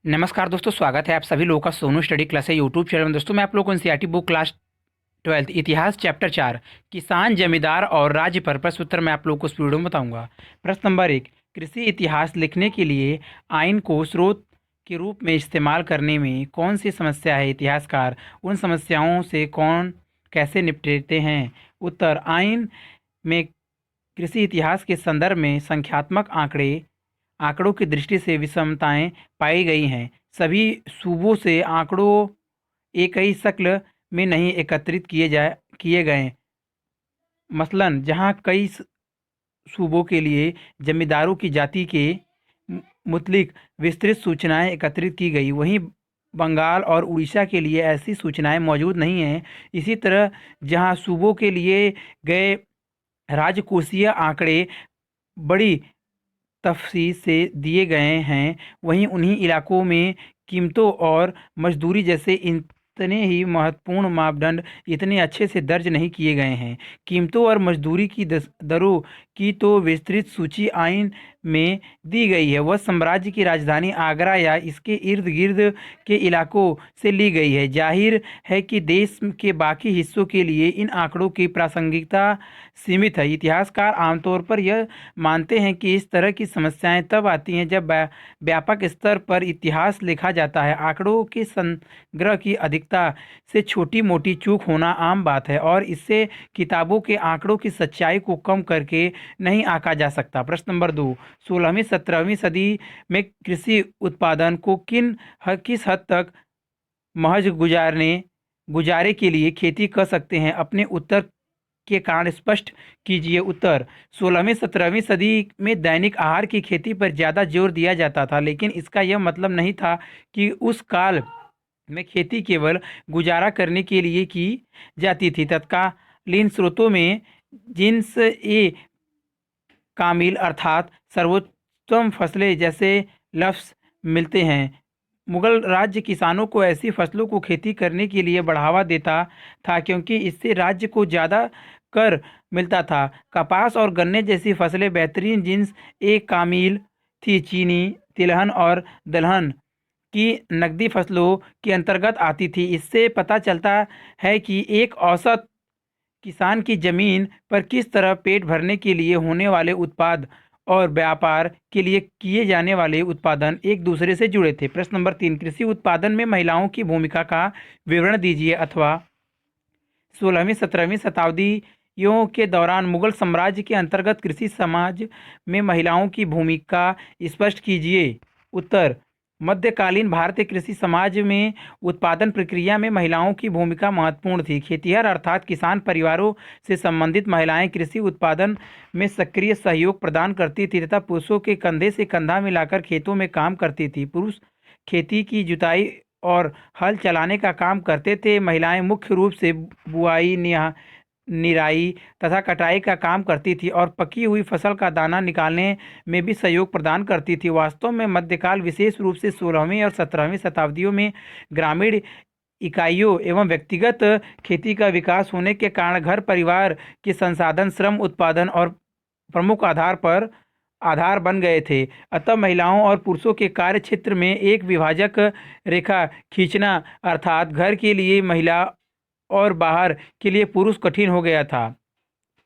नमस्कार दोस्तों, स्वागत है आप सभी लोगों का सोनू स्टडी क्लास है यूट्यूब चैनल में। दोस्तों मैं आप लोगों को एनसीईआरटी बुक क्लास 12 इतिहास चैप्टर 4 किसान जमींदार और राज्य पर प्रश्न उत्तर मैं आप लोगों को इस वीडियो में बताऊंगा। प्रश्न नंबर 1, कृषि इतिहास लिखने के लिए आइन को स्रोत के रूप में इस्तेमाल करने में कौन सी समस्या है? इतिहासकार उन समस्याओं से कौन कैसे निपटते हैं? उत्तर, आइन में कृषि इतिहास के संदर्भ में संख्यात्मक आंकड़ों की दृष्टि से विषमताएं पाई गई हैं। सभी सूबों से आंकड़ों एक ही शक्ल में नहीं एकत्रित किए गए। मसलन जहां कई सूबों के लिए जमींदारों की जाति के मुतलिक विस्तृत सूचनाएं एकत्रित की गई, वहीं बंगाल और उड़ीसा के लिए ऐसी सूचनाएं मौजूद नहीं हैं। इसी तरह जहां सूबों के लिए गए राजकोषीय आंकड़े बड़ी तफसील से दिए गए हैं, वहीं उन्हीं इलाकों में कीमतों और मजदूरी जैसे इतने ही महत्वपूर्ण मापदंड इतने अच्छे से दर्ज नहीं किए गए हैं। कीमतों और मजदूरी की दरों की तो विस्तृत सूची आइन में दी गई है। वह साम्राज्य की राजधानी आगरा या इसके इर्द गिर्द के इलाकों से ली गई है। जाहिर है कि देश के बाकी हिस्सों के लिए इन आंकड़ों की प्रासंगिकता सीमित है। इतिहासकार आमतौर पर यह मानते हैं कि इस तरह की समस्याएं तब आती हैं जब व्यापक स्तर पर इतिहास लिखा जाता है। आंकड़ों के संग्रह की अधिकता से छोटी मोटी चूक होना आम बात है और इससे किताबों के आंकड़ों की सच्चाई को कम करके नहीं आंका जा सकता। प्रश्न नंबर 2, 16वीं-17वीं सदी में कृषि उत्पादन को किस हद तक महज गुजारे के लिए खेती कर सकते हैं? अपने उत्तर के कारण स्पष्ट कीजिए। उत्तर, 16वीं-17वीं सदी में दैनिक आहार की खेती पर ज़्यादा जोर दिया जाता था, लेकिन इसका यह मतलब नहीं था कि उस काल में खेती केवल गुजारा करने के लिए की जाती थी। तत्कालीन स्रोतों में जिन्स ए कामिल अर्थात सर्वोत्तम फसलें जैसे लफ्ज़ मिलते हैं। मुगल राज्य किसानों को ऐसी फसलों को खेती करने के लिए बढ़ावा देता था क्योंकि इससे राज्य को ज़्यादा कर मिलता था। कपास और गन्ने जैसी फसलें बेहतरीन जिन्स ए कामिल थी। चीनी, तिलहन और दलहन की नकदी फसलों के अंतर्गत आती थी। इससे पता चलता है कि एक औसत किसान की जमीन पर किस तरह पेट भरने के लिए होने वाले उत्पाद और व्यापार के लिए किए जाने वाले उत्पादन एक दूसरे से जुड़े थे। प्रश्न नंबर 3, कृषि उत्पादन में महिलाओं की भूमिका का विवरण दीजिए। अथवा 16वीं-17वीं शताब्दियों के दौरान मुगल साम्राज्य के अंतर्गत कृषि समाज में महिलाओं की भूमिका स्पष्ट कीजिए। उत्तर, मध्यकालीन भारतीय कृषि समाज में उत्पादन प्रक्रिया में महिलाओं की भूमिका महत्वपूर्ण थी। खेतिहर अर्थात किसान परिवारों से संबंधित महिलाएं कृषि उत्पादन में सक्रिय सहयोग प्रदान करती थी तथा पुरुषों के कंधे से कंधा मिलाकर खेतों में काम करती थी। पुरुष खेती की जुताई और हल चलाने का काम करते थे। महिलाएं मुख्य रूप से बुआई, निराई तथा कटाई का काम करती थी और पकी हुई फसल का दाना निकालने में भी सहयोग प्रदान करती थी। वास्तव में मध्यकाल, विशेष रूप से 16वीं और 17वीं शताब्दियों में ग्रामीण इकाइयों एवं व्यक्तिगत खेती का विकास होने के कारण घर परिवार के संसाधन, श्रम, उत्पादन और प्रमुख आधार बन गए थे। अतः महिलाओं और पुरुषों के कार्य क्षेत्र में एक विभाजक रेखा खींचना अर्थात घर के लिए महिला और बाहर के लिए पुरुष कठिन हो गया था।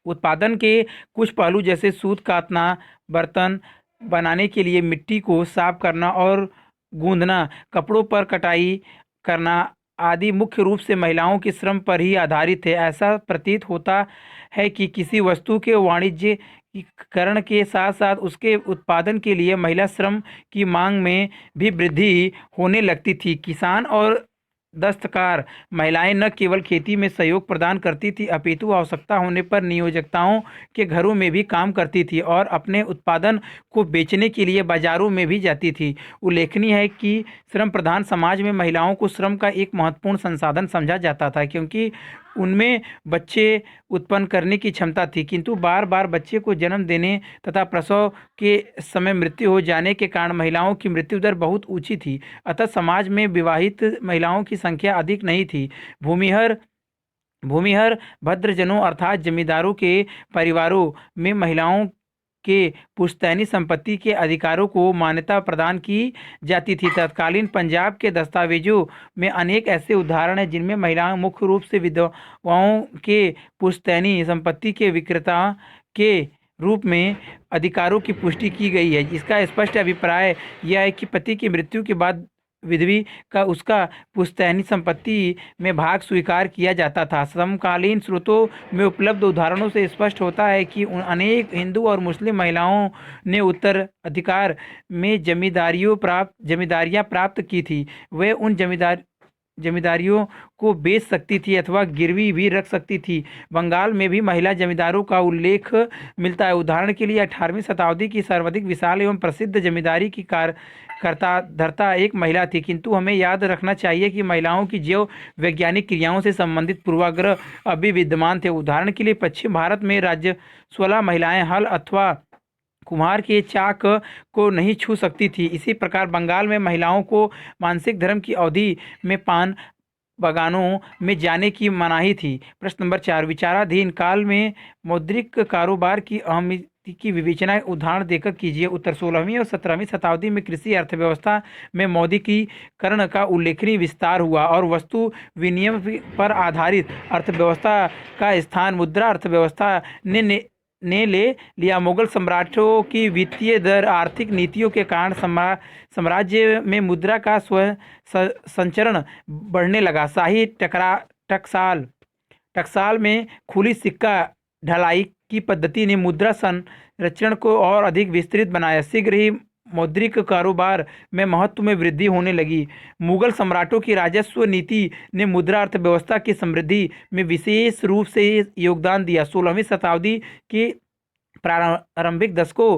उत्पादन के कुछ पहलू जैसे सूत काटना, बर्तन बनाने के लिए मिट्टी को साफ करना और गूंदना, कपड़ों पर कटाई करना आदि मुख्य रूप से महिलाओं के श्रम पर ही आधारित थे। ऐसा प्रतीत होता है कि किसी वस्तु के वाणिज्यीकरण के साथ साथ उसके उत्पादन के लिए महिला श्रम की मांग में भी वृद्धि होने लगती थी। किसान और दस्तकार महिलाएं न केवल खेती में सहयोग प्रदान करती थी अपितु आवश्यकता होने पर नियोजकताओं के घरों में भी काम करती थी और अपने उत्पादन को बेचने के लिए बाजारों में भी जाती थी। उल्लेखनीय है कि श्रम प्रधान समाज में महिलाओं को श्रम का एक महत्वपूर्ण संसाधन समझा जाता था क्योंकि उनमें बच्चे उत्पन्न करने की क्षमता थी, किंतु बार बार बच्चे को जन्म देने तथा प्रसव के समय मृत्यु हो जाने के कारण महिलाओं की मृत्यु दर बहुत ऊंची थी। अतः समाज में विवाहित महिलाओं की संख्या अधिक नहीं थी। भूमिहर भूमिहर भद्रजनों अर्थात जमींदारों के परिवारों में महिलाओं के पुश्तैनी संपत्ति के अधिकारों को मान्यता प्रदान की जाती थी। तत्कालीन पंजाब के दस्तावेजों में अनेक ऐसे उदाहरण हैं जिनमें महिलाएं मुख्य रूप से विधवाओं के पुश्तैनी संपत्ति के विक्रेता के रूप में अधिकारों की पुष्टि की गई है। इसका स्पष्ट अभिप्राय यह है कि पति की मृत्यु के बाद विधवी का उसका पुश्तैनी संपत्ति में भाग स्वीकार किया जाता था। समकालीन स्रोतों में उपलब्ध उदाहरणों से स्पष्ट होता है कि अनेक हिंदू और मुस्लिम महिलाओं ने उत्तराधिकार में जमींदारियां प्राप्त की थी। वे उन जमींदारियों को बेच सकती थी अथवा गिरवी भी रख सकती थी। बंगाल में भी महिला जमींदारों का उल्लेख मिलता है। उदाहरण के लिए 18वीं शताब्दी की सर्वाधिक विशाल एवं प्रसिद्ध जमींदारी की करता धर्ता एक महिला थी, किंतु हमें याद रखना चाहिए कि महिलाओं की जैव वैज्ञानिक क्रियाओं से संबंधित पूर्वाग्रह अभी विद्यमान थे। उदाहरण के लिए पश्चिम भारत में राज्यस्वला महिलाएं हल अथवा कुम्हार के चाक को नहीं छू सकती थी। इसी प्रकार बंगाल में महिलाओं को मासिक धर्म की अवधि में पान बागानों में जाने की मनाही थी। प्रश्न नंबर 4, विचाराधीन काल में मौद्रिक कारोबार की अहमियत की विवेचना उदाहरण देकर कीजिए। उत्तर 16वीं और 17वीं शताब्दी में कृषि अर्थव्यवस्था में मौद्रिकीकरण का उल्लेखनीय विस्तार हुआ और वस्तु विनिमय पर आधारित अर्थव्यवस्था का स्थान मुद्रा अर्थव्यवस्था ने ले लिया। मुगल सम्राटों की वित्तीय दर आर्थिक नीतियों के कारण साम्राज्य में मुद्रा का संचरण बढ़ने लगा। शाही टकसाल में खुली सिक्का ढलाई की पद्धति ने मुद्रा संरचना को और अधिक विस्तृत बनाया। शीघ्र ही मौद्रिक कारोबार में महत्व में वृद्धि होने लगी। मुगल सम्राटों की राजस्व नीति ने मुद्रा अर्थव्यवस्था की समृद्धि में विशेष रूप से योगदान दिया। 16वीं शताब्दी के प्रारंभिक दशकों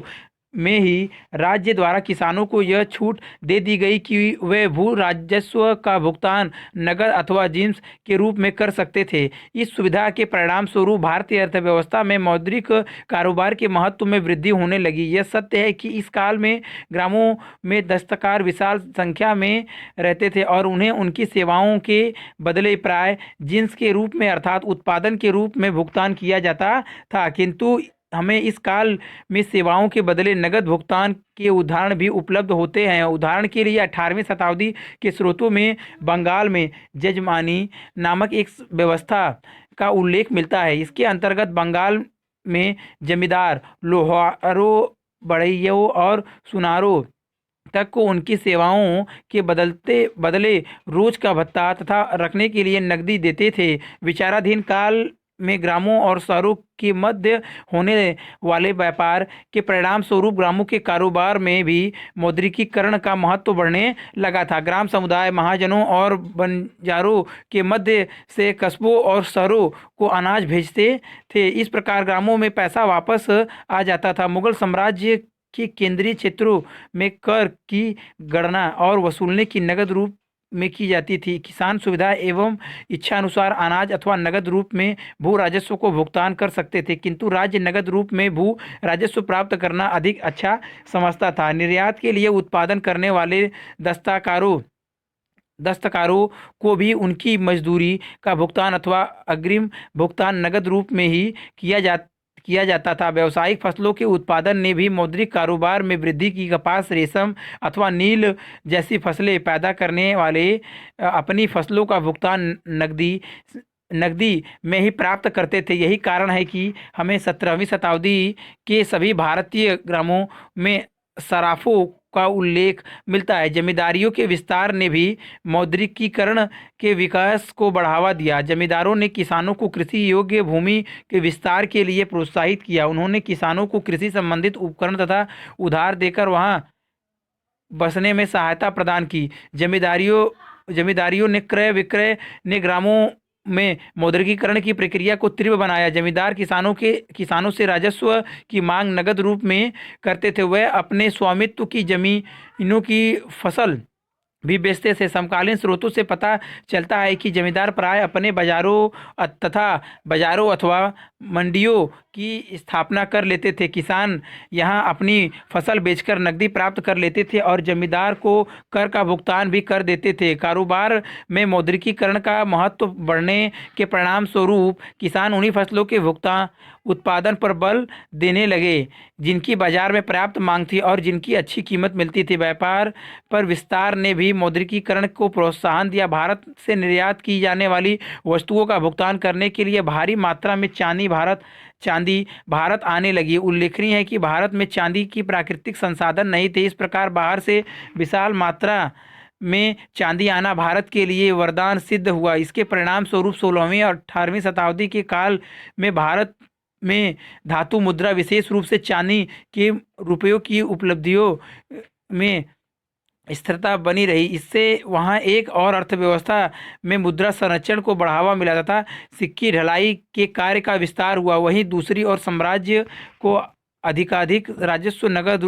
में ही राज्य द्वारा किसानों को यह छूट दे दी गई कि वे भू राजस्व का भुगतान नकद अथवा जिन्स के रूप में कर सकते थे। इस सुविधा के परिणाम स्वरूप भारतीय अर्थव्यवस्था में मौद्रिक कारोबार के महत्व में वृद्धि होने लगी। यह सत्य है कि इस काल में ग्रामों में दस्तकार विशाल संख्या में रहते थे और उन्हें उनकी सेवाओं के बदले प्राय जिन्स के रूप में अर्थात उत्पादन के रूप में भुगतान किया जाता था। किंतु हमें इस काल में सेवाओं के बदले नगद भुगतान के उदाहरण भी उपलब्ध होते हैं। उदाहरण के लिए 18वीं शताब्दी के स्रोतों में बंगाल में जजमानी नामक एक व्यवस्था का उल्लेख मिलता है। इसके अंतर्गत बंगाल में जमींदार लोहारों, बढ़इयों और सुनारों तक को उनकी सेवाओं के बदले रोज का भत्ता तथा रखने के लिए नकदी देते थे। विचाराधीन काल में ग्रामों और शहरों के मध्य होने वाले व्यापार के परिणाम स्वरूप ग्रामों के कारोबार में भी मौद्रिकीकरण का महत्व बढ़ने लगा था। ग्राम समुदाय महाजनों और बंजारों के मध्य से कस्बों और शहरों को अनाज भेजते थे। इस प्रकार ग्रामों में पैसा वापस आ जाता था। मुगल साम्राज्य के केंद्रीय क्षेत्रों में कर की गणना और वसूलने की नगद रूप में की जाती थी। किसान सुविधा एवं इच्छा अनुसार अनाज अथवा नगद रूप में भू राजस्व को भुगतान कर सकते थे, किंतु राज्य नगद रूप में भू राजस्व प्राप्त करना अधिक अच्छा समझता था। निर्यात के लिए उत्पादन करने वाले दस्तकारों को भी उनकी मजदूरी का भुगतान अथवा अग्रिम भुगतान नगद रूप में ही किया जाता था। व्यावसायिक फसलों के उत्पादन ने भी मौद्रिक कारोबार में वृद्धि की। कपास, रेशम अथवा नील जैसी फसलें पैदा करने वाले अपनी फसलों का भुगतान नकदी में ही प्राप्त करते थे। यही कारण है कि हमें 17वीं शताब्दी के सभी भारतीय ग्रामों में सराफों का उल्लेख मिलता है। जमींदारियों के विस्तार ने भी मौद्रिकीकरण के विकास को बढ़ावा दिया। जमींदारों ने किसानों को कृषि योग्य भूमि के विस्तार के लिए प्रोत्साहित किया। उन्होंने किसानों को कृषि संबंधित उपकरण तथा उधार देकर वहां बसने में सहायता प्रदान की। जमींदारियों ने क्रय विक्रय ने ग्रामों में मौद्रिकीकरण की प्रक्रिया को तीव्र बनाया। जमींदार किसानों से राजस्व की मांग नगद रूप में करते थे। वह अपने स्वामित्व की जमीनों की फसल भी बेचते थे। समकालीन स्रोतों से पता चलता है कि जमींदार प्राय अपने बाजारों अथवा मंडियों की स्थापना कर लेते थे। किसान यहाँ अपनी फसल बेचकर नकदी प्राप्त कर लेते थे और जमींदार को कर का भुगतान भी कर देते थे। कारोबार में मौद्रिकीकरण का महत्व बढ़ने के परिणाम स्वरूप किसान उन्हीं फसलों के भुगतान उत्पादन पर बल देने लगे जिनकी बाजार में पर्याप्त मांग थी और जिनकी अच्छी कीमत मिलती थी। व्यापार पर विस्तार ने भी मौद्रिकीकरण को प्रोत्साहन दिया। भारत से निर्यात की जाने वाली वस्तुओं का भुगतान करने के लिए भारी मात्रा में चांदी भारत आने लगी। उल्लेखनीय है कि भारत में चांदी की प्राकृतिक संसाधन नहीं थे। इस प्रकार बाहर से विशाल मात्रा में चांदी आना भारत के लिए वरदान सिद्ध हुआ। इसके परिणाम स्वरूप 16वीं और 18वीं शताब्दी के काल में भारत में धातु मुद्रा, विशेष रूप से चांदी के रुपयों की उपलब्धियों में स्थिरता बनी रही। इससे वहाँ एक और अर्थव्यवस्था में मुद्रा संरक्षण को बढ़ावा मिला तथा सिक्की ढलाई के कार्य का विस्तार हुआ। वहीं दूसरी ओर साम्राज्य को अधिकाधिक राजस्व नगद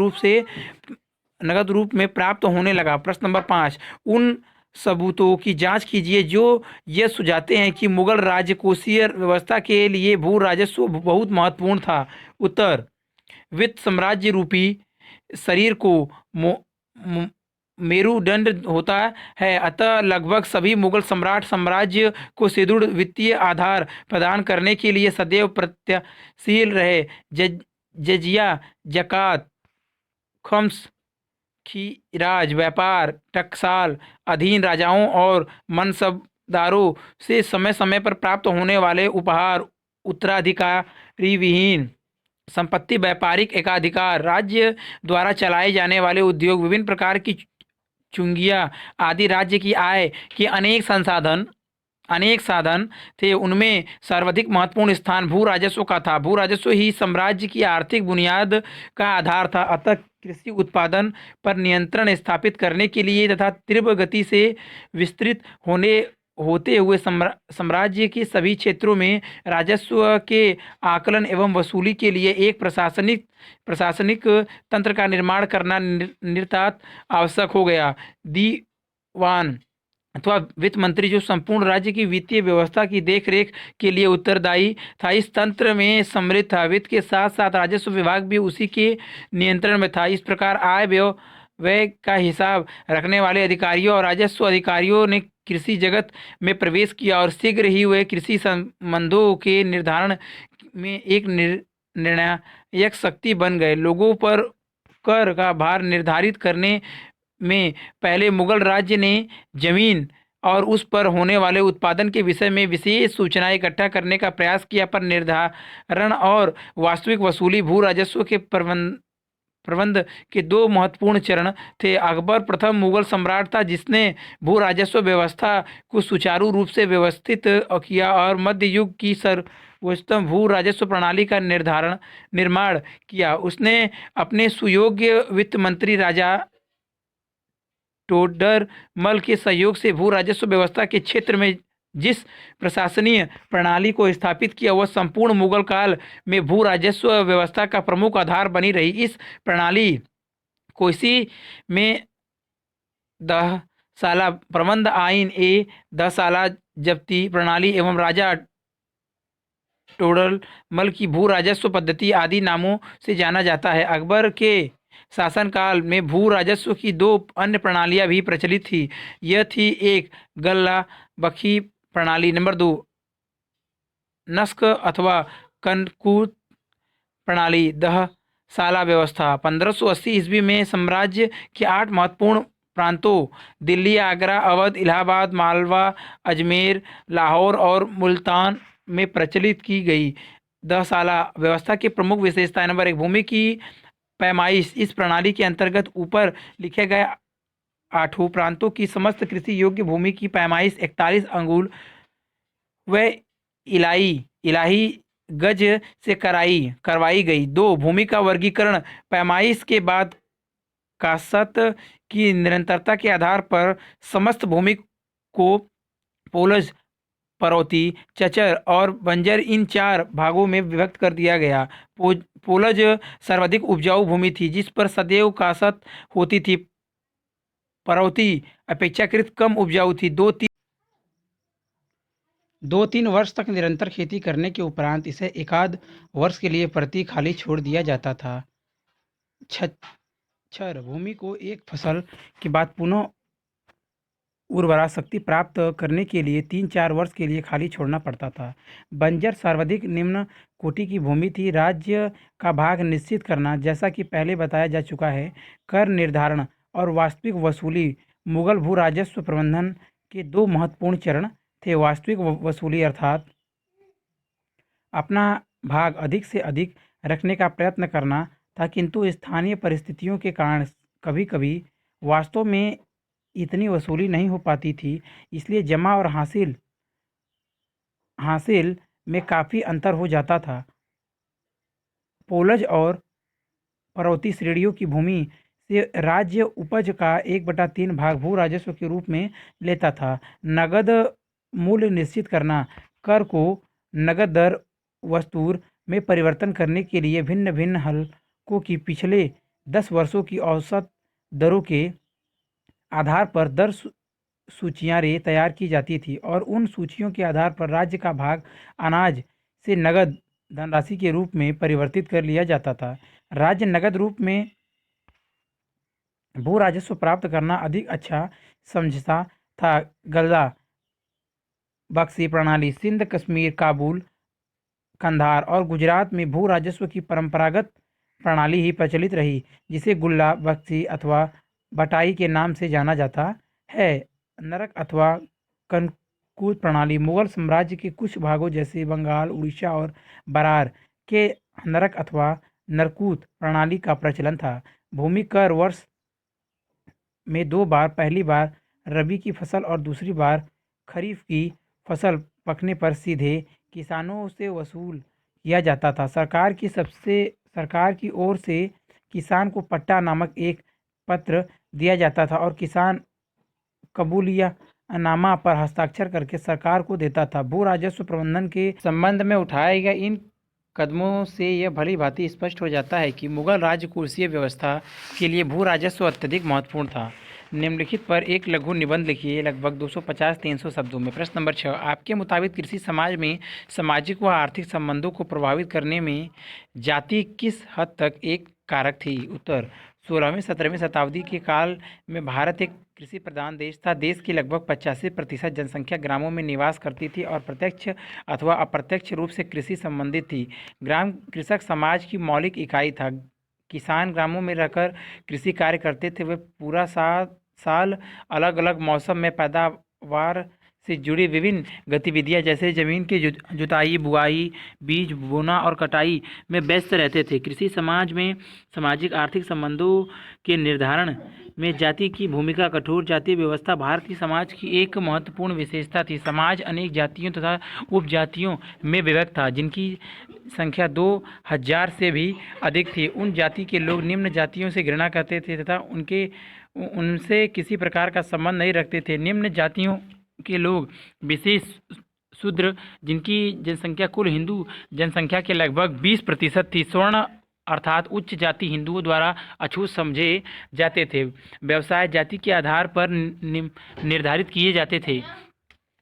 रूप में प्राप्त होने लगा। प्रश्न नंबर 5, उन सबूतों की जांच कीजिए जो यह सुझाते हैं कि मुगल राजकोषीय व्यवस्था के लिए भू राजस्व बहुत महत्वपूर्ण था। उत्तर, वित्त साम्राज्य रूपी शरीर को मेरुदंड होता है, अतः लगभग सभी मुगल साम्राज्य को सुदृढ़ वित्तीय आधार प्रदान करने के लिए सदैव प्रयत्नशील रहे। जजिया, जकात, खम्स, खीराज, व्यापार, टकसाल, अधीन राजाओं और मनसबदारों से समय समय पर प्राप्त होने वाले उपहार, उत्तराधिकारी विहीन संपत्ति, व्यापारिक एकाधिकार, राज्य द्वारा चलाए जाने वाले उद्योग, विभिन्न प्रकार की चुंगियां आदि राज्य की आय के अनेक साधन थे। उनमें सर्वाधिक महत्वपूर्ण स्थान भू राजस्व का था। भू राजस्व ही साम्राज्य की आर्थिक बुनियाद का आधार था। अतः कृषि उत्पादन पर नियंत्रण स्थापित करने के लिए तथा तीव्र गति से विस्तृत होते हुए साम्राज्य के सभी क्षेत्रों में राजस्व के आकलन एवं वसूली के लिए एक प्रशासनिक तंत्र का निर्माण करना नितांत आवश्यक हो गया। दीवान अथवा वित्त मंत्री, जो संपूर्ण राज्य की वित्तीय व्यवस्था की देखरेख के लिए उत्तरदायी था, इस तंत्र में सम्मिलित था। वित्त के साथ साथ राजस्व विभाग भी उसी के नियंत्रण में था। इस प्रकार आय व्यय का हिसाब रखने वाले अधिकारियों और राजस्व अधिकारियों ने कृषि जगत में प्रवेश किया और शीघ्र ही वे कृषि संबंधों के निर्धारण में एक निर्णायक शक्ति बन गए। लोगों पर कर का भार निर्धारित करने में पहले मुगल राज्य ने जमीन और उस पर होने वाले उत्पादन के विषय में विशेष सूचनाएं इकट्ठा करने का प्रयास किया, पर निर्धारण और वास्तविक वसूली भू राजस्व के प्रबंध के दो महत्वपूर्ण चरण थे। अकबर प्रथम मुगल सम्राट था जिसने भू राजस्व व्यवस्था को सुचारू रूप से व्यवस्थित किया और मध्य युग की सर्वोत्तम भू राजस्व प्रणाली का निर्माण किया। उसने अपने सुयोग्य वित्त मंत्री राजा टोडरमल के सहयोग से भू राजस्व व्यवस्था के क्षेत्र में जिस प्रशासनीय प्रणाली को स्थापित किया वह संपूर्ण मुगल काल में भू राजस्व व्यवस्था का प्रमुख आधार बनी रही। इस प्रणाली को इसी में 10 साला प्रबंध आइन 10 साला जब्ती प्रणाली एवं राजा टोडरमल की भू राजस्व पद्धति आदि नामों से जाना जाता है। अकबर के शासनकाल में भू राजस्व की दो अन्य प्रणालियां भी प्रचलित थी। यह थी एक गल्ला बखी प्रणाली, नंबर 2 नस्क अथवा कनकूत प्रणाली, 10 साला व्यवस्था। 1580 ईस्वी में साम्राज्य के 8 महत्वपूर्ण प्रांतों दिल्ली, आगरा, अवध, इलाहाबाद, मालवा, अजमेर, लाहौर और मुल्तान में प्रचलित की गई 10 साला व्यवस्था की प्रमुख विशेषताएं। नंबर 1, भूमि की पैमाइश। इस प्रणाली के अंतर्गत ऊपर लिखे गए 8 प्रांतों की समस्त कृषि योग्य भूमि की पैमाइश 41 अंगुल व इलाही गज से करवाई गई। 2, भूमि का वर्गीकरण। पैमाइश के बाद कासत की निरंतरता के आधार पर समस्त भूमि को पोलज, परौती, चचर और बंजर इन 4 भागों में विभक्त कर दिया गया। पोलज सर्वाधिक उपजाऊ भूमि थी जिस पर सदैव कासत होती थी। परौती अपेक्षाकृत कम उपजाऊ थी। 2-3 वर्ष तक निरंतर खेती करने के उपरांत इसे एकाध वर्ष के लिए प्रति खाली छोड़ दिया जाता था। छर भूमि को एक फसल के बाद पुनः उर्वरा शक्ति प्राप्त करने के लिए 3-4 वर्ष के लिए खाली छोड़ना पड़ता था। बंजर सर्वाधिक निम्न कोटि की भूमि थी। राज्य का भाग निश्चित करना, जैसा कि पहले बताया जा चुका है, कर निर्धारण और वास्तविक वसूली मुगल भू राजस्व प्रबंधन के दो महत्वपूर्ण चरण थे। वास्तविक वसूली अर्थात अपना भाग अधिक से अधिक रखने का प्रयत्न करना था, किंतु स्थानीय परिस्थितियों के कारण कभी कभी वास्तव में इतनी वसूली नहीं हो पाती थी, इसलिए जमा और हासिल हासिल में काफ़ी अंतर हो जाता था। पोलज और पर्वतीय श्रेणियों की भूमि से राज्य उपज का 1/3 भाग भू राजस्व के रूप में लेता था। नगद मूल्य निश्चित करना, कर को नगद दर वस्तुर में परिवर्तन करने के लिए भिन्न भिन्न हलकों की पिछले 10 वर्षों की औसत दरों के आधार पर दर सूचियाँ तैयार की जाती थी और उन सूचियों के आधार पर राज्य का भाग अनाज से नगद धनराशि के रूप में परिवर्तित कर लिया जाता था। राज्य नगद रूप में भू राजस्व प्राप्त करना अधिक अच्छा समझता था। गल्ला बख्शी प्रणाली सिंध, कश्मीर, काबुल, कंधार और गुजरात में भू राजस्व की परंपरागत प्रणाली ही प्रचलित रही, जिसे गुल्ला बख्शी अथवा बटाई के नाम से जाना जाता है। नरक अथवा कनकूट प्रणाली मुगल साम्राज्य के कुछ भागों जैसे बंगाल, उड़ीसा और बरार के नरक अथवा नरकूत प्रणाली का प्रचलन था। भूमि कर वर्ष में 2 बार, पहली बार रबी की फसल और दूसरी बार खरीफ की फसल पकने पर सीधे किसानों से वसूल किया जाता था। सरकार की ओर से किसान को पट्टा नामक एक पत्र दिया जाता था और किसान कबूलियानामा पर हस्ताक्षर करके सरकार को देता था। भू राजस्व प्रबंधन के संबंध में उठाए गए इन कदमों से यह भली भांति स्पष्ट हो जाता है कि मुगल राजकोषीय व्यवस्था के लिए भू राजस्व अत्यधिक महत्वपूर्ण था। निम्नलिखित पर एक लघु निबंध लिखिए, लगभग 250-300 शब्दों में। प्रश्न नंबर 6, आपके मुताबिक कृषि समाज में सामाजिक व आर्थिक संबंधों को प्रभावित करने में जाति किस हद तक एक कारक थी? उत्तर, 16वीं-17वीं शताब्दी के काल में भारत एक कृषि प्रधान देश था। देश की लगभग 85% जनसंख्या ग्रामों में निवास करती थी और प्रत्यक्ष अथवा अप्रत्यक्ष रूप से कृषि संबंधित थी। ग्राम कृषक समाज की मौलिक इकाई था। किसान ग्रामों में रहकर कृषि कार्य करते थे। वे पूरा साल अलग अलग मौसम में पैदावार से जुड़ी विभिन्न गतिविधियां जैसे जमीन की जुताई, बुआई, बीज बोना और कटाई में व्यस्त रहते थे। कृषि समाज में सामाजिक आर्थिक संबंधों के निर्धारण में जाति की भूमिका कठोर जाति व्यवस्था भारतीय समाज की एक महत्वपूर्ण विशेषता थी। समाज अनेक जातियों तथा उपजातियों में विभक्त था, जिनकी संख्या 2000 से भी अधिक थी। उन जाति के लोग निम्न जातियों से घृणा करते थे तथा उनसे किसी प्रकार का संबंध नहीं रखते थे। निम्न जातियों के लोग विशेष शूद्र, जिनकी जनसंख्या कुल हिंदू जनसंख्या के लगभग 20% थी, स्वर्ण अर्थात उच्च जाति हिंदुओं द्वारा अछूत समझे जाते थे। व्यवसाय जाति के आधार पर निर्धारित किए जाते थे।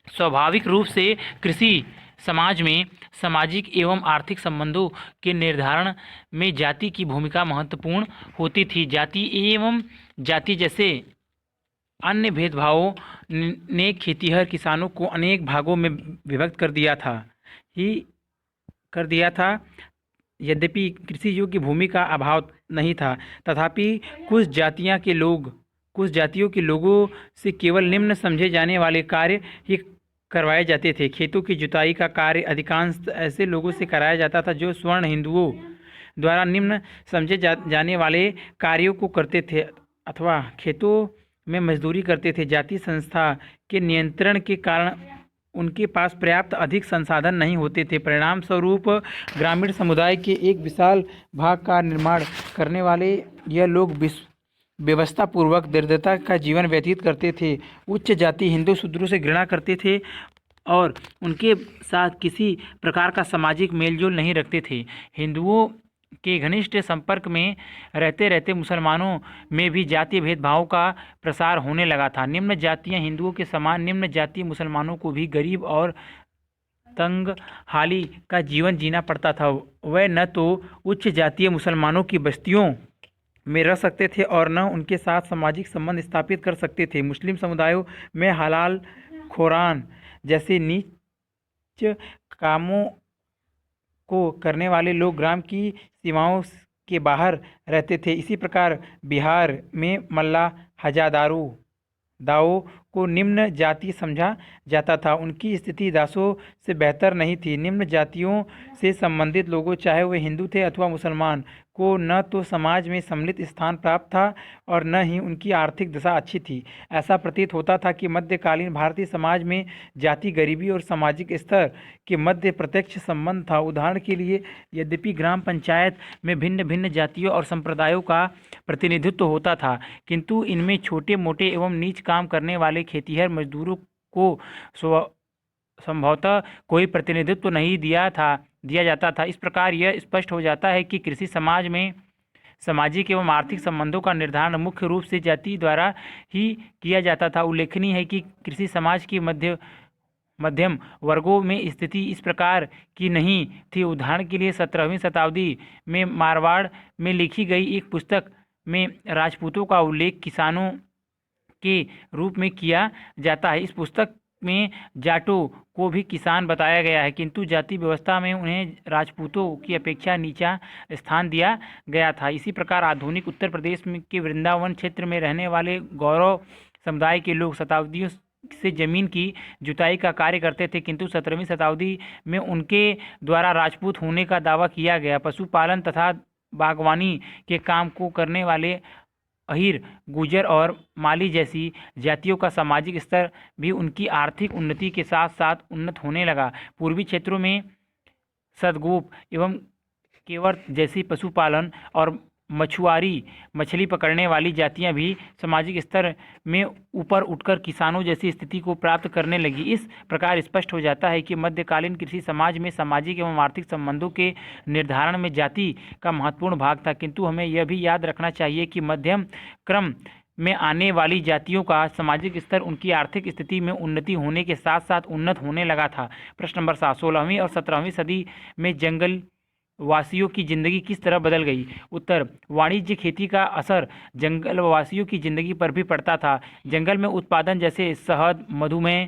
स्वाभाविक रूप से कृषि समाज में सामाजिक एवं आर्थिक संबंधों के निर्धारण में जाति की भूमिका महत्वपूर्ण होती थी। जाति एवं जाति जैसे अन्य भेदभावों ने खेतीहर किसानों को अनेक भागों में विभक्त कर दिया था। यद्यपि कृषि योग्य भूमि का अभाव नहीं था, तथापि कुछ जातियों के लोगों से केवल निम्न समझे जाने वाले कार्य ही करवाए जाते थे। खेतों की जुताई का कार्य अधिकांश ऐसे लोगों से कराया जाता था जो स्वर्ण हिंदुओं द्वारा निम्न समझे जाने वाले कार्यों को करते थे अथवा खेतों में मजदूरी करते थे। जाति संस्था के नियंत्रण के कारण उनके पास पर्याप्त अधिक संसाधन नहीं होते थे। परिणाम स्वरूप ग्रामीण समुदाय के एक विशाल भाग का निर्माण करने वाले यह लोग व्यवस्थापूर्वक दरिद्रता का जीवन व्यतीत करते थे। उच्च जाति हिंदू शूद्रों से घृणा करते थे और उनके साथ किसी प्रकार का सामाजिक मेलजोल नहीं रखते थे। हिंदुओं के घनिष्ठ संपर्क में रहते रहते मुसलमानों में भी जातीय भेदभाव का प्रसार होने लगा था। निम्न जातियां हिंदुओं के समान निम्न जातीय मुसलमानों को भी गरीब और तंगहाली का जीवन जीना पड़ता था। वह न तो उच्च जातीय मुसलमानों की बस्तियों में रह सकते थे और न उनके साथ सामाजिक संबंध स्थापित कर सकते थे। मुस्लिम समुदायों में हलाल खोरान जैसे नीच कामों को करने वाले लोग ग्राम की सीमाओं के बाहर रहते थे। इसी प्रकार बिहार में मल्ला हजादारू दाओं को निम्न जाति समझा जाता था। उनकी स्थिति दासों से बेहतर नहीं थी। निम्न जातियों से संबंधित लोगों, चाहे वे हिंदू थे अथवा मुसलमान, को न तो समाज में सम्मिलित स्थान प्राप्त था और न ही उनकी आर्थिक दशा अच्छी थी। ऐसा प्रतीत होता था कि मध्यकालीन भारतीय समाज में जाति, गरीबी और सामाजिक स्तर के मध्य प्रत्यक्ष संबंध था। उदाहरण के लिए, यद्यपि ग्राम पंचायत में भिन्न भिन्न जातियों और संप्रदायों का प्रतिनिधित्व होता था, किंतु इनमें छोटे मोटे एवं नीच काम करने वाले खेतिहर मजदूरों को संभवतः कोई प्रतिनिधित्व नहीं दिया जाता था। इस प्रकार यह स्पष्ट हो जाता है कि कृषि समाज में सामाजिक एवं आर्थिक संबंधों का निर्धारण मुख्य रूप से जाति द्वारा ही किया जाता था। उल्लेखनीय है कि कृषि समाज की मध्यम वर्गों में स्थिति इस प्रकार की नहीं थी। उदाहरण के लिए 17वीं शताब्दी में मारवाड़ में लिखी गई एक पुस्तक में राजपूतों का उल्लेख किसानों के रूप में किया जाता है। इस पुस्तक में जाटों को भी किसान बताया गया है, किंतु जाति व्यवस्था में उन्हें राजपूतों की अपेक्षा नीचा स्थान दिया गया था। इसी प्रकार आधुनिक उत्तर प्रदेश के वृंदावन क्षेत्र में रहने वाले गौरव समुदाय के लोग शताब्दियों से जमीन की जुताई का कार्य करते थे, किंतु 17वीं शताब्दी में उनके द्वारा राजपूत होने का दावा किया गया। पशुपालन तथा बागवानी के काम को करने वाले अहीर, गुजर और माली जैसी जातियों का सामाजिक स्तर भी उनकी आर्थिक उन्नति के साथ साथ उन्नत होने लगा। पूर्वी क्षेत्रों में सदगोप एवं केवर जैसी पशुपालन और मछुआरी, मछली पकड़ने वाली जातियां भी सामाजिक स्तर में ऊपर उठकर किसानों जैसी स्थिति को प्राप्त करने लगी। इस प्रकार स्पष्ट हो जाता है कि मध्यकालीन कृषि समाज में सामाजिक एवं आर्थिक संबंधों के निर्धारण में जाति का महत्वपूर्ण भाग था, किंतु हमें यह भी याद रखना चाहिए कि मध्यम क्रम में आने वाली जातियों का सामाजिक स्तर उनकी आर्थिक स्थिति में उन्नति होने के साथ साथ उन्नत होने लगा था। प्रश्न नंबर 7, 16वीं और 17वीं सदी में जंगल वासियों की जिंदगी किस तरह बदल गई? उत्तर, वाणिज्य खेती का असर जंगल वासियों की जिंदगी पर भी पड़ता था। जंगल में उत्पादन जैसे शहद, मधुमेह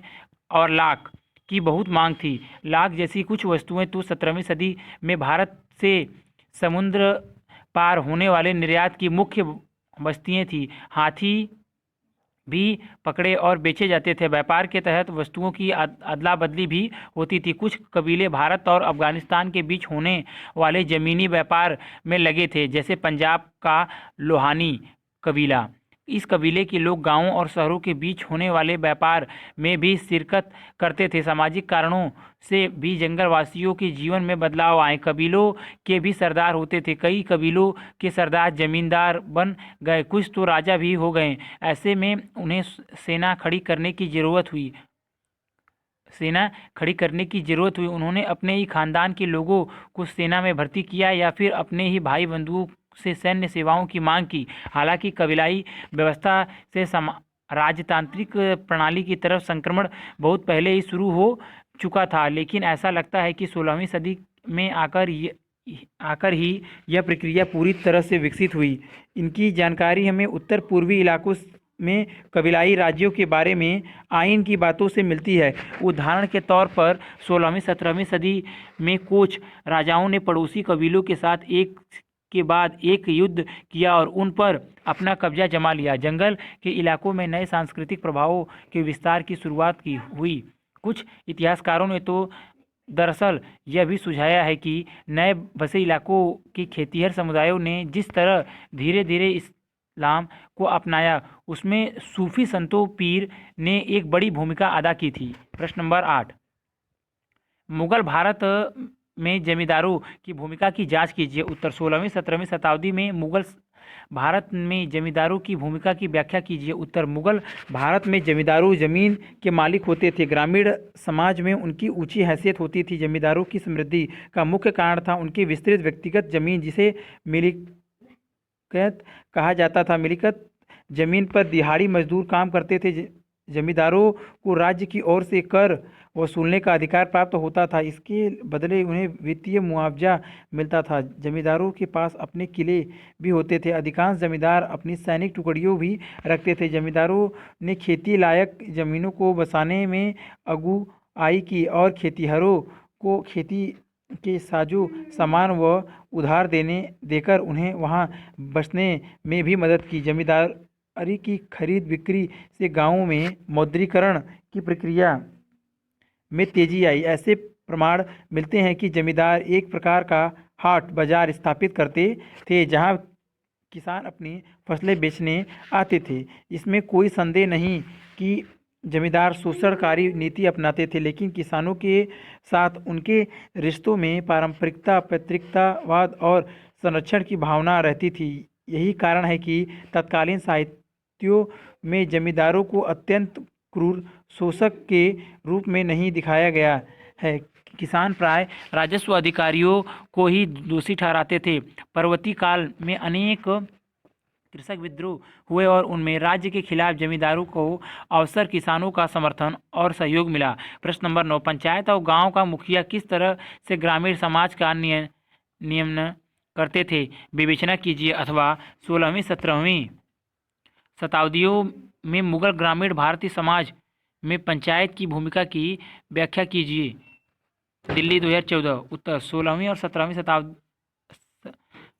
और लाख की बहुत मांग थी। लाख जैसी कुछ वस्तुएं तो 17वीं सदी में भारत से समुद्र पार होने वाले निर्यात की मुख्य वस्तुएं थी। हाथी भी पकड़े और बेचे जाते थे। व्यापार के तहत वस्तुओं की अदला बदली भी होती थी। कुछ कबीले भारत और अफगानिस्तान के बीच होने वाले ज़मीनी व्यापार में लगे थे, जैसे पंजाब का लोहानी कबीला। इस कबीले के लोग गांवों और शहरों के बीच होने वाले व्यापार में भी शिरकत करते थे। सामाजिक कारणों से भी जंगलवासियों के जीवन में बदलाव आए। कबीलों के भी सरदार होते थे। कई कबीलों के सरदार जमींदार बन गए, कुछ तो राजा भी हो गए। ऐसे में उन्हें सेना खड़ी करने की जरूरत हुई। उन्होंने अपने ही खानदान के लोगों को सेना में भर्ती किया या फिर अपने ही भाई बंधुओं से सैन्य सेवाओं की मांग की। हालांकि कबीलाई व्यवस्था से राजतांत्रिक प्रणाली की तरफ संक्रमण बहुत पहले ही शुरू हो चुका था, लेकिन ऐसा लगता है कि 16वीं सदी में आकर ही यह प्रक्रिया पूरी तरह से विकसित हुई। इनकी जानकारी हमें उत्तर पूर्वी इलाकों में कबीलाई राज्यों के बारे में आइन की बातों से मिलती है। उदाहरण के तौर पर 16वीं-17वीं सदी में कोच राजाओं ने पड़ोसी कबीलों के साथ एक के बाद एक युद्ध किया और उन पर अपना कब्जा जमा लिया। जंगल के इलाकों में नए सांस्कृतिक प्रभावों के विस्तार की शुरुआत हुई। कुछ इतिहासकारों ने तो दरअसल यह भी सुझाया है कि नए बसे इलाकों के खेतिहर समुदायों ने जिस तरह धीरे धीरे इस्लाम को अपनाया, उसमें सूफी संतों पीर ने एक बड़ी भूमिका अदा की थी। प्रश्न नंबर 8, मुगल भारत में जमींदारों की भूमिका की जांच कीजिए। उत्तर, 16वीं-17वीं शताब्दी में मुगल भारत में जमींदारों की भूमिका की व्याख्या कीजिए। उत्तर, मुगल भारत में जमींदारों जमीन के मालिक होते थे। ग्रामीण समाज में उनकी ऊंची हैसियत होती थी। जमींदारों की समृद्धि का मुख्य कारण था उनकी विस्तृत व्यक्तिगत जमीन, जिसे मिलिकत कहा जाता था। मिलिकत जमीन पर दिहाड़ी मजदूर काम करते थे। जमींदारों को राज्य की ओर से कर वसूलने का अधिकार प्राप्त होता था। इसके बदले उन्हें वित्तीय मुआवजा मिलता था। जमींदारों के पास अपने किले भी होते थे। अधिकांश जमींदार अपनी सैनिक टुकड़ियों भी रखते थे। जमींदारों ने खेती लायक जमीनों को बसाने में अगुवाई की और खेतिहरों को खेती के साजो सामान व उधार देकर उन्हें वहां बसने में भी मदद की। जमींदारी की खरीद बिक्री से गांवों में मौद्रीकरण की प्रक्रिया में तेजी आई। ऐसे प्रमाण मिलते हैं कि जमींदार एक प्रकार का हाट बाजार स्थापित करते थे जहां किसान अपनी फसलें बेचने आते थे। इसमें कोई संदेह नहीं कि जमींदार शोषणकारी नीति अपनाते थे, लेकिन किसानों के साथ उनके रिश्तों में पारंपरिकता, पैतृकतावाद और संरक्षण की भावना रहती थी। यही कारण है कि तत्कालीन साहित्यों में जमींदारों को अत्यंत क्रूर शोषक के रूप में नहीं दिखाया गया है। किसान प्राय राजस्व अधिकारियों को ही दोषी ठहराते थे। परवर्ती काल में अनेक कृषक विद्रोह हुए और उनमें राज्य के खिलाफ जमींदारों को अवसर किसानों का समर्थन और सहयोग मिला। प्रश्न नंबर 9, पंचायत और गांव का मुखिया किस तरह से ग्रामीण समाज का नियमन करते थे, विवेचना कीजिए। अथवा 16वीं 17वीं शताब्दियों में मुगल ग्रामीण भारतीय समाज में पंचायत की भूमिका की व्याख्या कीजिए। दिल्ली 2014। उत्तर 16वीं और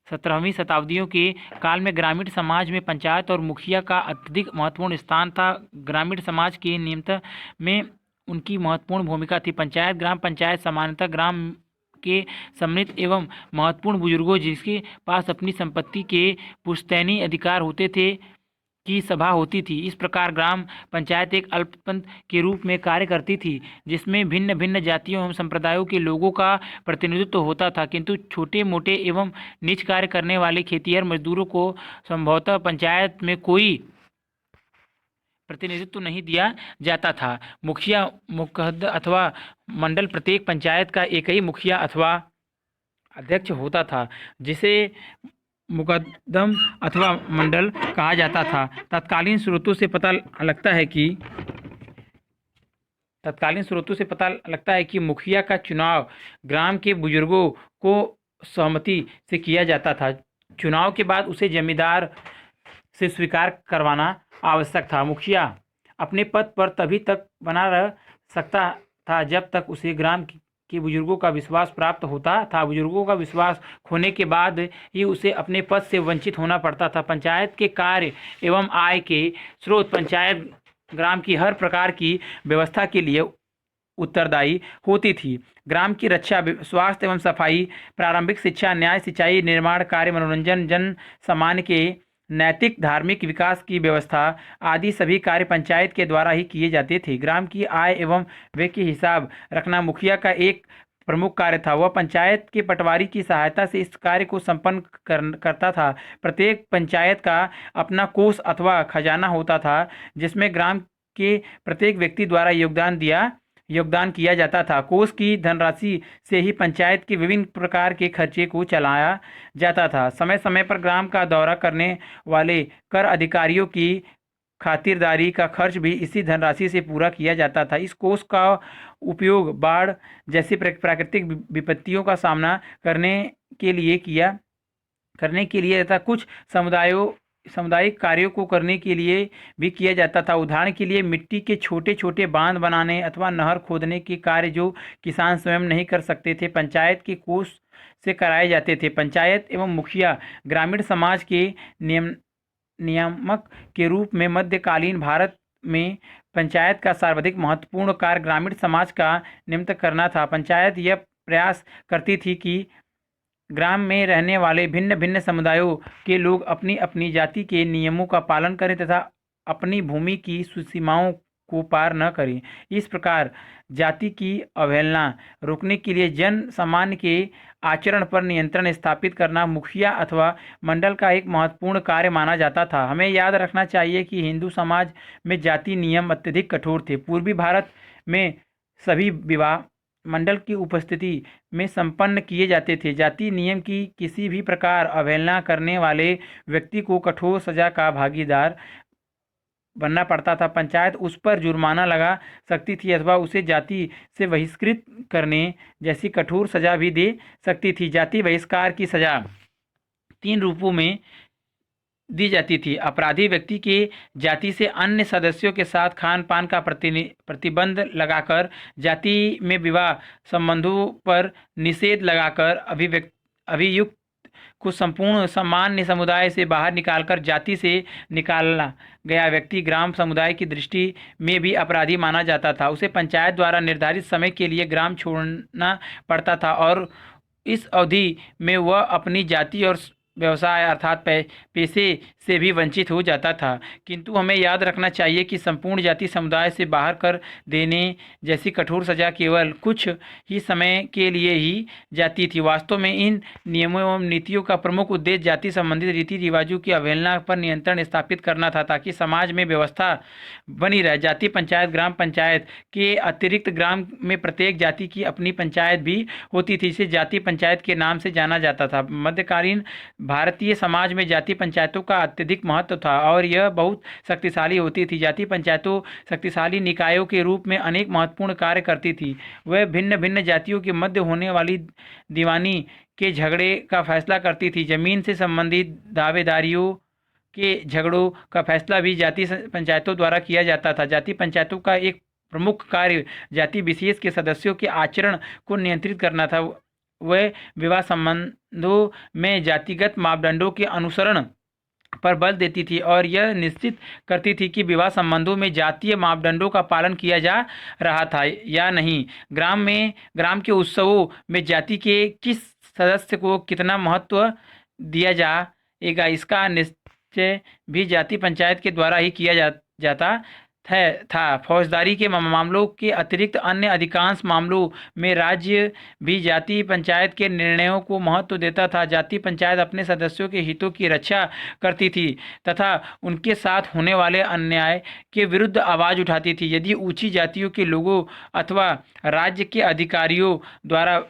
17वीं शताब्दियों के काल में ग्रामीण समाज में पंचायत और मुखिया का अत्यधिक महत्वपूर्ण स्थान था। ग्रामीण समाज के नियंत्रण में उनकी महत्वपूर्ण भूमिका थी। पंचायत ग्राम पंचायत सामान्यतः ग्राम के सम्मिलित एवं महत्वपूर्ण बुजुर्गों जिसके पास अपनी संपत्ति के पुश्तैनी अधिकार होते थे की सभा होती थी। इस प्रकार ग्राम पंचायत एक अल्पपंथ के रूप में कार्य करती थी जिसमें भिन्न भिन्न जातियों एवं संप्रदायों के लोगों का प्रतिनिधित्व होता था, किंतु छोटे मोटे एवं निज कार्य करने वाले खेतिहर मजदूरों को संभवतः पंचायत में कोई प्रतिनिधित्व नहीं दिया जाता था। मुखिया मुकहद अथवा मंडल प्रत्येक पंचायत का एक ही मुखिया अथवा अध्यक्ष होता था जिसे मुकद्दम अथवा मंडल कहा जाता था। तत्कालीन स्रोतों से पता लगता है कि मुखिया का चुनाव ग्राम के बुजुर्गों को सहमति से किया जाता था। चुनाव के बाद उसे जमींदार से स्वीकार करवाना आवश्यक था। मुखिया अपने पद पर तभी तक बना रह सकता था जब तक उसे ग्राम के बुजुर्गों का विश्वास प्राप्त होता था। बुजुर्गों का विश्वास खोने के बाद ही उसे अपने पद से वंचित होना पड़ता था। पंचायत के कार्य एवं आय के स्रोत पंचायत ग्राम की हर प्रकार की व्यवस्था के लिए उत्तरदायी होती थी। ग्राम की रक्षा, स्वास्थ्य एवं सफाई, प्रारंभिक शिक्षा, न्याय, सिंचाई, निर्माण कार्य, मनोरंजन, जन सामान्य के नैतिक धार्मिक विकास की व्यवस्था आदि सभी कार्य पंचायत के द्वारा ही किए जाते थे। ग्राम की आय एवं व्यय के हिसाब रखना मुखिया का एक प्रमुख कार्य था। वह पंचायत के पटवारी की सहायता से इस कार्य को संपन्न करता था। प्रत्येक पंचायत का अपना कोष अथवा खजाना होता था जिसमें ग्राम के प्रत्येक व्यक्ति द्वारा योगदान किया जाता था। कोष की धनराशि से ही पंचायत के विभिन्न प्रकार के खर्चे को चलाया जाता था। समय समय पर ग्राम का दौरा करने वाले कर अधिकारियों की खातिरदारी का खर्च भी इसी धनराशि से पूरा किया जाता था। इस कोष का उपयोग बाढ़ जैसी प्राकृतिक विपत्तियों का सामना करने के लिए तथा कुछ सामुदायिक कार्यों को करने के लिए भी किया जाता था। उदाहरण के लिए मिट्टी के छोटे छोटे बांध बनाने अथवा नहर खोदने के कार्य जो किसान स्वयं नहीं कर सकते थे, पंचायत के कोष से कराए जाते थे। पंचायत एवं मुखिया ग्रामीण समाज के नियामक के रूप में मध्यकालीन भारत में पंचायत का सर्वाधिक महत्वपूर्ण कार्य ग्रामीण समाज का नियंत्रण करना था। पंचायत यह प्रयास करती थी कि ग्राम में रहने वाले भिन्न भिन्न समुदायों के लोग अपनी अपनी जाति के नियमों का पालन करें तथा अपनी भूमि की सीमाओं को पार न करें। इस प्रकार जाति की अवहेलना रोकने के लिए जन सामान्य के आचरण पर नियंत्रण स्थापित करना मुखिया अथवा मंडल का एक महत्वपूर्ण कार्य माना जाता था। हमें याद रखना चाहिए कि हिंदू समाज में जाति नियम अत्यधिक कठोर थे। पूर्वी भारत में सभी विवाह मंडल की उपस्थिति में संपन्न किए जाते थे। जाति नियम की किसी भी प्रकार अवहेलना करने वाले व्यक्ति को कठोर सजा का भागीदार बनना पड़ता था। पंचायत उस पर जुर्माना लगा सकती थी अथवा उसे जाति से बहिष्कृत करने जैसी कठोर सजा भी दे सकती थी। जाति बहिष्कार की सजा 3 रूपों में दी जाती थी। अपराधी व्यक्ति के जाति से अन्य सदस्यों के साथ खान पान का प्रतिबंध लगाकर, जाति में विवाह संबंधों पर निषेध लगाकर, अभियुक्त को संपूर्ण सामान्य समुदाय से बाहर निकालकर, जाति से निकाला गया व्यक्ति ग्राम समुदाय की दृष्टि में भी अपराधी माना जाता था। उसे पंचायत द्वारा निर्धारित समय के लिए ग्राम छोड़ना पड़ता था और इस अवधि में वह अपनी जाति और व्यवसाय अर्थात पेशे से भी वंचित हो जाता था। किंतु हमें याद रखना चाहिए कि संपूर्ण जाति समुदाय से बाहर कर देने जैसी कठोर सजा केवल कुछ ही समय के लिए ही जाती थी। वास्तव में इन नियमों एवं नीतियों का प्रमुख उद्देश्य जाति संबंधित रीति रिवाजों की अवहेलना पर नियंत्रण स्थापित करना था, ताकि समाज में व्यवस्था बनी रहे। जाति पंचायत ग्राम पंचायत के अतिरिक्त ग्राम में प्रत्येक जाति की अपनी पंचायत भी होती थी। इसे जाति पंचायत के नाम से जाना जाता था। मध्यकालीन भारतीय समाज में जाति पंचायतों का अत्यधिक महत्व था और यह बहुत शक्तिशाली होती थी। जाति पंचायतों शक्तिशाली निकायों के रूप में अनेक महत्वपूर्ण कार्य करती थी। वह भिन्न भिन्न जातियों के मध्य होने वाली दीवानी के झगड़े का फैसला करती थी। जमीन से संबंधित दावेदारियों के झगड़ों का फैसला भी जाति पंचायतों द्वारा किया जाता था। जाति पंचायतों का एक प्रमुख कार्य जाति विशेष के सदस्यों के आचरण को नियंत्रित करना था। वह विवाह संबंधों में जातिगत मापदंडों के अनुसरण पर बल देती थी और यह निश्चित करती थी कि विवाह संबंधों में जातीय मापदंडों का पालन किया जा रहा था या नहीं। ग्राम के उत्सवों में जाति के किस सदस्य को कितना महत्व दिया जाएगा, इसका निश्चय भी जाति पंचायत के द्वारा ही किया जाता था। फौजदारी के मामलों के अतिरिक्त अन्य अधिकांश मामलों में राज्य भी जाति पंचायत के निर्णयों को महत्व देता था। जाति पंचायत अपने सदस्यों के हितों की रक्षा करती थी तथा उनके साथ होने वाले अन्याय के विरुद्ध आवाज उठाती थी। यदि ऊंची जातियों के लोगों अथवा राज्य के अधिकारियों द्वारा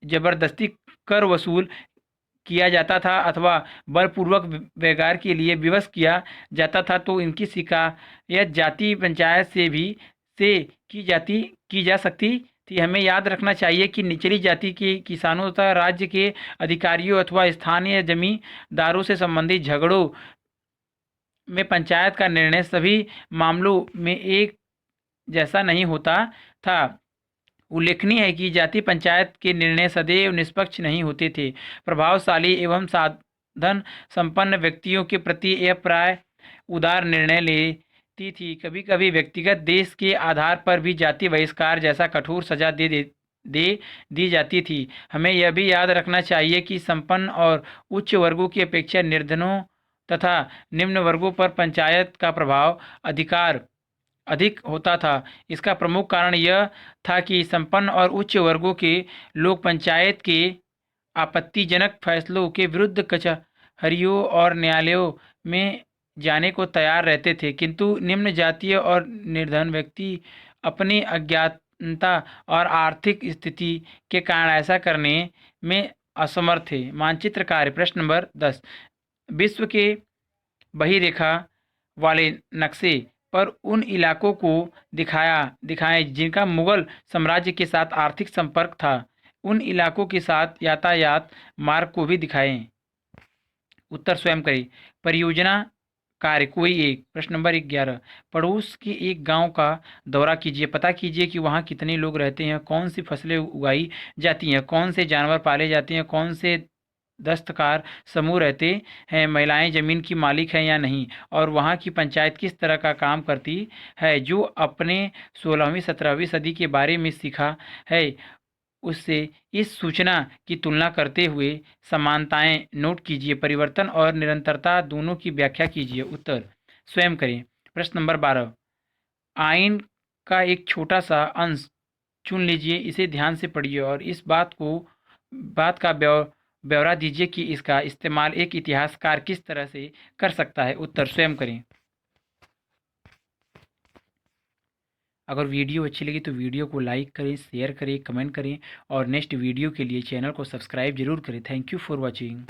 जबरदस्ती कर वसूल किया जाता था अथवा बलपूर्वक व्यवहार के लिए विवश किया जाता था, तो इनकी शिकायत जाति पंचायत से की जा सकती थी। हमें याद रखना चाहिए कि निचली जाति के किसानों तथा राज्य के अधिकारियों अथवा स्थानीय जमींदारों से संबंधित झगड़ों में पंचायत का निर्णय सभी मामलों में एक जैसा नहीं होता था। उल्लेखनीय है कि जाति पंचायत के निर्णय सदैव निष्पक्ष नहीं होते थे। प्रभावशाली एवं साधन संपन्न व्यक्तियों के प्रति यह प्राय उदार निर्णय लेती थी। कभी कभी व्यक्तिगत देश के आधार पर भी जाति बहिष्कार जैसा कठोर सजा दी जाती थी। हमें यह भी याद रखना चाहिए कि संपन्न और उच्च वर्गों की अपेक्षा निर्धनों तथा निम्न वर्गों पर पंचायत का प्रभाव अधिक होता था। इसका प्रमुख कारण यह था कि संपन्न और उच्च वर्गों के लोग पंचायत के आपत्तिजनक फैसलों के विरुद्ध कचहरियों और न्यायालयों में जाने को तैयार रहते थे, किंतु निम्न जातीय और निर्धन व्यक्ति अपनी अज्ञानता और आर्थिक स्थिति के कारण ऐसा करने में असमर्थ थे। मानचित्र कार्य प्रश्न नंबर 10। विश्व के बहिरेखा वाले नक्शे पर उन इलाकों को दिखाएं जिनका मुगल साम्राज्य के साथ आर्थिक संपर्क था। उन इलाकों के साथ यातायात मार्ग को भी दिखाएं। उत्तर स्वयं करें। परियोजना कार्य कोई एक। प्रश्न नंबर 11। पड़ोस के एक गांव का दौरा कीजिए। पता कीजिए कि वहां कितने लोग रहते हैं, कौन सी फसलें उगाई जाती हैं, कौन से जानवर पाले जाते हैं, कौन से दस्तकार समूह रहते हैं, महिलाएं जमीन की मालिक हैं या नहीं, और वहाँ की पंचायत किस तरह का काम करती है। जो अपने 16वीं 17वीं सदी के बारे में सीखा है उससे इस सूचना की तुलना करते हुए समानताएं नोट कीजिए। परिवर्तन और निरंतरता दोनों की व्याख्या कीजिए। उत्तर स्वयं करें। प्रश्न नंबर 12। आइन का एक छोटा सा अंश चुन लीजिए, इसे ध्यान से पढ़िए और इस बात का ब्यौरा दीजिए कि इसका इस्तेमाल एक इतिहासकार किस तरह से कर सकता है। उत्तर स्वयं करें। अगर वीडियो अच्छी लगी तो वीडियो को लाइक करें, शेयर करें, कमेंट करें और नेक्स्ट वीडियो के लिए चैनल को सब्सक्राइब जरूर करें। Thank you for watching.